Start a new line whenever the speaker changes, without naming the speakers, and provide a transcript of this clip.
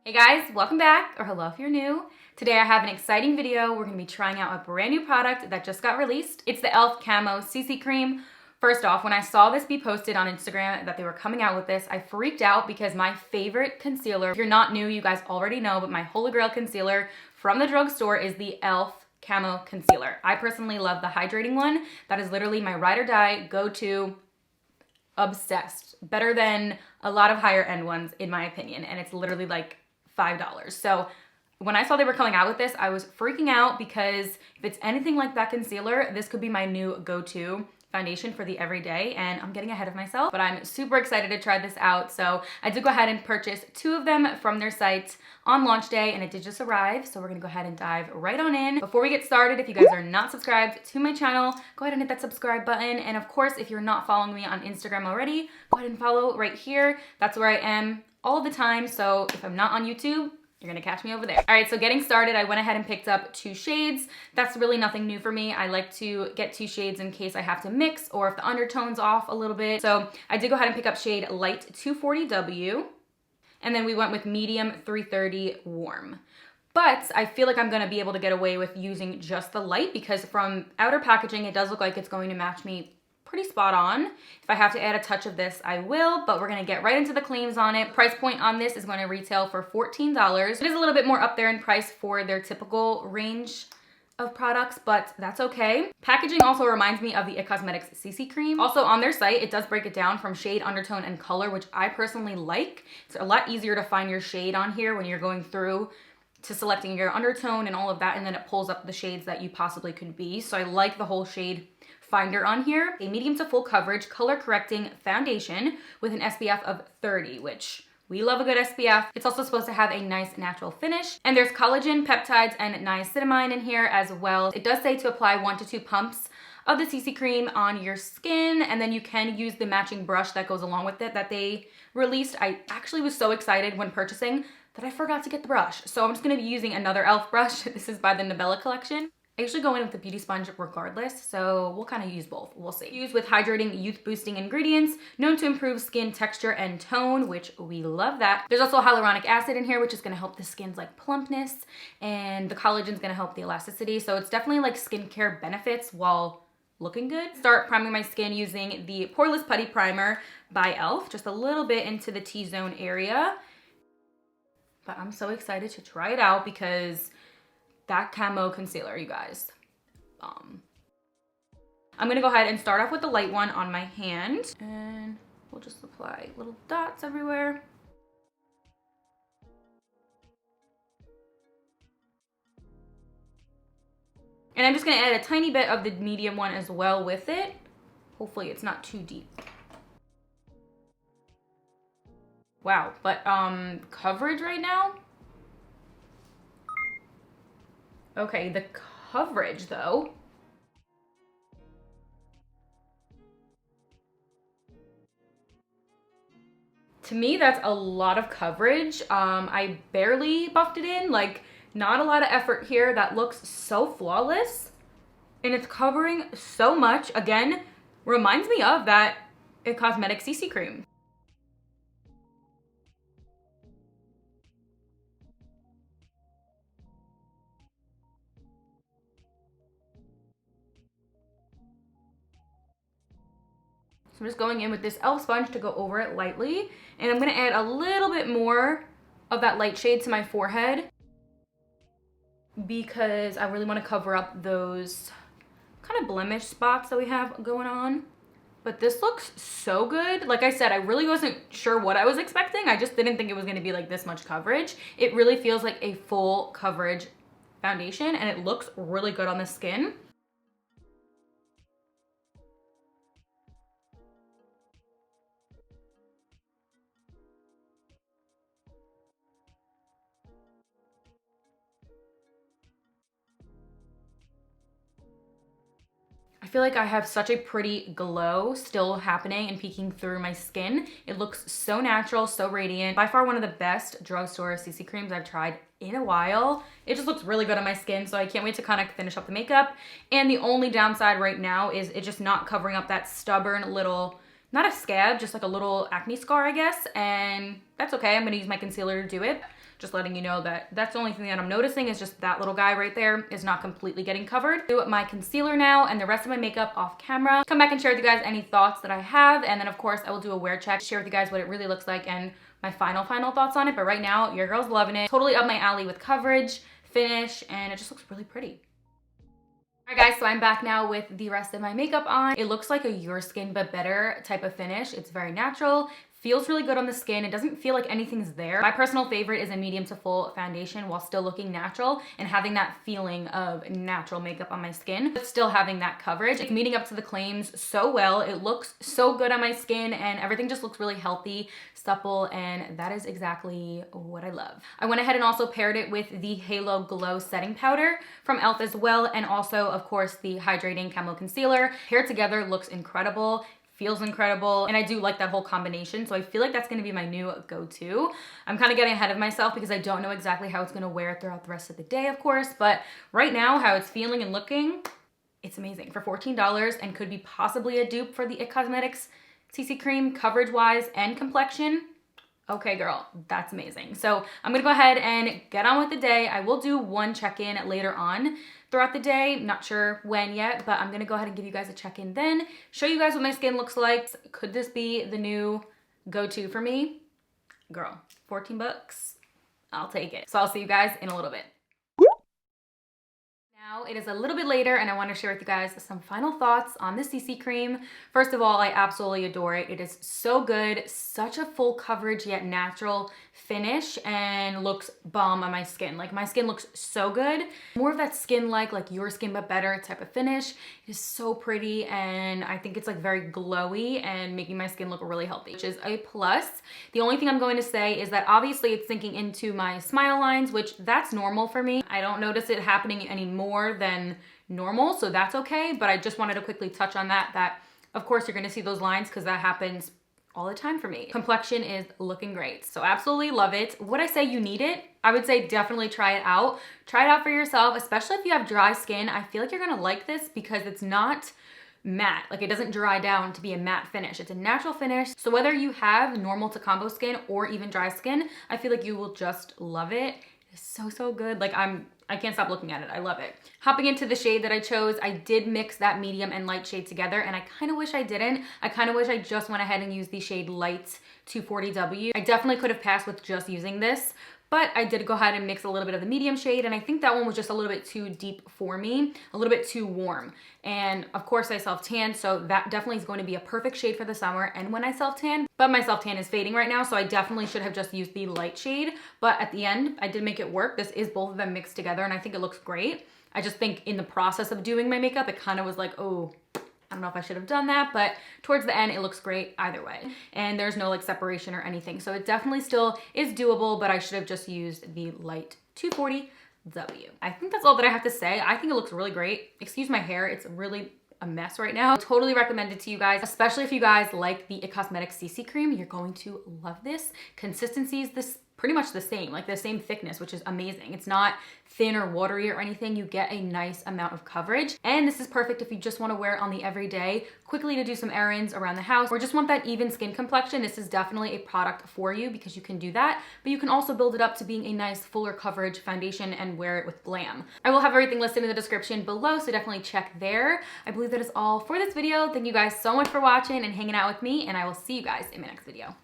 Hey guys, welcome back, or hello if you're new. Today I have an exciting video. We're gonna be trying out a brand new product that just got released. It's the e.l.f. Camo CC Cream. First off, when I saw this be posted on Instagram that they were coming out with this, I freaked out because my favorite concealer, if you're not new, you guys already know, but my holy grail concealer from the drugstore is the e.l.f. Camo Concealer. I personally love the hydrating one. That is literally my ride or die go-to. Obsessed. Better than a lot of higher end ones in my opinion, and it's literally like $5. So when I saw they were coming out with this, I was freaking out because if it's anything like that concealer, this could be my new go-to foundation for the everyday, and I'm getting ahead of myself, but I'm super excited to try this out. So I did go ahead and purchase 2 of them from their site on launch day, and it did just arrive. So we're gonna go ahead and dive right on in. Before we get started, if you guys are not subscribed to my channel, go ahead and hit that subscribe button. And of course, if you're not following me on Instagram already, go ahead and follow right here. That's where I am all the time. So if I'm not on YouTube, you're gonna catch me over there. All right, so getting started, I went ahead and picked up 2 shades. That's really nothing new for me. I like to get 2 shades in case I have to mix or if the undertone's off a little bit. So I did go ahead and pick up shade Light 240W, and then we went with Medium 330 Warm. But I feel like I'm gonna be able to get away with using just the light because from outer packaging, it does look like it's going to match me pretty spot on. If I have to add a touch of this, I will, but we're gonna get right into the claims on it. Price point on this is gonna retail for $14. It is a little bit more up there in price for their typical range of products, but that's okay. Packaging also reminds me of the IT Cosmetics CC Cream. Also on their site, it does break it down from shade, undertone, and color, which I personally like. It's a lot easier to find your shade on here when you're going through to selecting your undertone and all of that, and then it pulls up the shades that you possibly could be. So I like the whole shade finder on here. A medium to full coverage color correcting foundation with an SPF of 30, which we love a good SPF. It's also supposed to have a nice natural finish. And there's collagen, peptides, and niacinamide in here as well. It does say to apply 1 to 2 pumps of the CC cream on your skin, and then you can use the matching brush that goes along with it that they released. I actually was so excited when purchasing that I forgot to get the brush. So I'm just gonna be using another e.l.f. brush. This is by the Nabella collection. I usually go in with the beauty sponge regardless, so we'll kind of use both. We'll see. Used with hydrating, youth-boosting ingredients, known to improve skin texture and tone, which we love that. There's also hyaluronic acid in here, which is gonna help the skin's like plumpness, and the collagen's gonna help the elasticity. So it's definitely like skincare benefits while looking good. Start priming my skin using the Poreless Putty Primer by e.l.f. Just a little bit into the T-zone area. But I'm so excited to try it out because that camo concealer, you guys. I'm gonna go ahead and start off with the light one on my hand, and we'll just apply little dots everywhere. And I'm just gonna add a tiny bit of the medium one as well with it. Hopefully it's not too deep. Wow, but coverage right now? Okay, the coverage though. To me, that's a lot of coverage. I barely buffed it in, like not a lot of effort here. That looks so flawless and it's covering so much. Again, reminds me of that IT Cosmetics CC Cream. So I'm just going in with this e.l.f. sponge to go over it lightly. And I'm gonna add a little bit more of that light shade to my forehead because I really wanna cover up those kind of blemish spots that we have going on. But this looks so good. Like I said, I really wasn't sure what I was expecting. I just didn't think it was gonna be like this much coverage. It really feels like a full coverage foundation and it looks really good on the skin. I feel like I have such a pretty glow still happening and peeking through my skin. It looks so natural, so radiant. By far one of the best drugstore CC creams I've tried in a while. It just looks really good on my skin, so I can't wait to kind of finish up the makeup. And the only downside right now is it just not covering up that stubborn little not a scab, just like a little acne scar, I guess. And that's okay. I'm gonna use my concealer to do it. Just letting you know that that's the only thing that I'm noticing is just that little guy right there is not completely getting covered. Do my concealer now and the rest of my makeup off camera. Come back and share with you guys any thoughts that I have. And then of course I will do a wear check, share with you guys what it really looks like and my final thoughts on it. But right now, your girl's loving it. Totally up my alley with coverage, finish, and it just looks really pretty. All right guys, so I'm back now with the rest of my makeup on. It looks like a Your Skin But Better type of finish. It's very natural. Feels really good on the skin. It doesn't feel like anything's there. My personal favorite is a medium to full foundation while still looking natural and having that feeling of natural makeup on my skin, but still having that coverage. It's meeting up to the claims so well. It looks so good on my skin and everything just looks really healthy, supple, and that is exactly what I love. I went ahead and also paired it with the Halo Glow Setting Powder from e.l.f. as well, and also, of course, the Hydrating Camo Concealer. Paired together looks incredible. Feels incredible, and I do like that whole combination, so I feel like that's gonna be my new go-to. I'm kind of getting ahead of myself because I don't know exactly how it's gonna wear throughout the rest of the day, of course, but right now, how it's feeling and looking, it's amazing. For $14 and could be possibly a dupe for the IT Cosmetics CC Cream, coverage-wise and complexion. Okay, girl, that's amazing. So I'm gonna go ahead and get on with the day. I will do one check-in later on throughout the day. Not sure when yet, but I'm gonna go ahead and give you guys a check-in then, show you guys what my skin looks like. Could this be the new go-to for me? Girl, 14 bucks, I'll take it. So I'll see you guys in a little bit. Now it is a little bit later and I want to share with you guys some final thoughts on the CC cream. First of all, I absolutely adore it. It is so good, such a full coverage yet natural finish and looks bomb on my skin. Like my skin looks so good. More of that skin-like, like Your Skin But Better type of finish. It is so pretty and I think it's like very glowy and making my skin look really healthy, which is a plus. The only thing I'm going to say is that obviously it's sinking into my smile lines, which that's normal for me. I don't notice it happening any more than normal, so that's okay. But I just wanted to quickly touch on that of course you're gonna see those lines because that happens all the time for me. Complexion is looking great, so absolutely love it. Would I say you need it? I would say definitely try it out. Try it out for yourself, especially if you have dry skin. I feel like you're gonna like this because it's not matte. Like it doesn't dry down to be a matte finish. It's a natural finish. So whether you have normal to combo skin or even dry skin, I feel like you will just love it. It's so good. Like I can't stop looking at it. I love it. Hopping into the shade that I chose, I did mix that medium and light shade together and I kind of wish I didn't. I kind of wish I just went ahead and used the shade Light 240W. I definitely could have passed with just using this, but I did go ahead and mix a little bit of the medium shade and I think that one was just a little bit too deep for me, a little bit too warm. And of course I self-tan, so that definitely is going to be a perfect shade for the summer and when I self-tan, but my self-tan is fading right now, so I definitely should have just used the light shade. But at the end, I did make it work. This is both of them mixed together and I think it looks great. I just think in the process of doing my makeup, it kind of was like, oh, I don't know if I should have done that, but towards the end, it looks great either way. And there's no like separation or anything. So it definitely still is doable, but I should have just used the Light 240W. I think that's all that I have to say. I think it looks really great. Excuse my hair. It's really a mess right now. Totally recommend it to you guys, especially if you guys like the IT Cosmetics CC cream. You're going to love this. Consistency is this pretty much the same, like the same thickness, which is amazing. It's not thin or watery or anything. You get a nice amount of coverage. And this is perfect if you just want to wear it on the everyday, quickly to do some errands around the house, or just want that even skin complexion. This is definitely a product for you because you can do that, but you can also build it up to being a nice fuller coverage foundation and wear it with glam. I will have everything listed in the description below, so definitely check there. I believe that is all for this video. Thank you guys so much for watching and hanging out with me, and I will see you guys in my next video.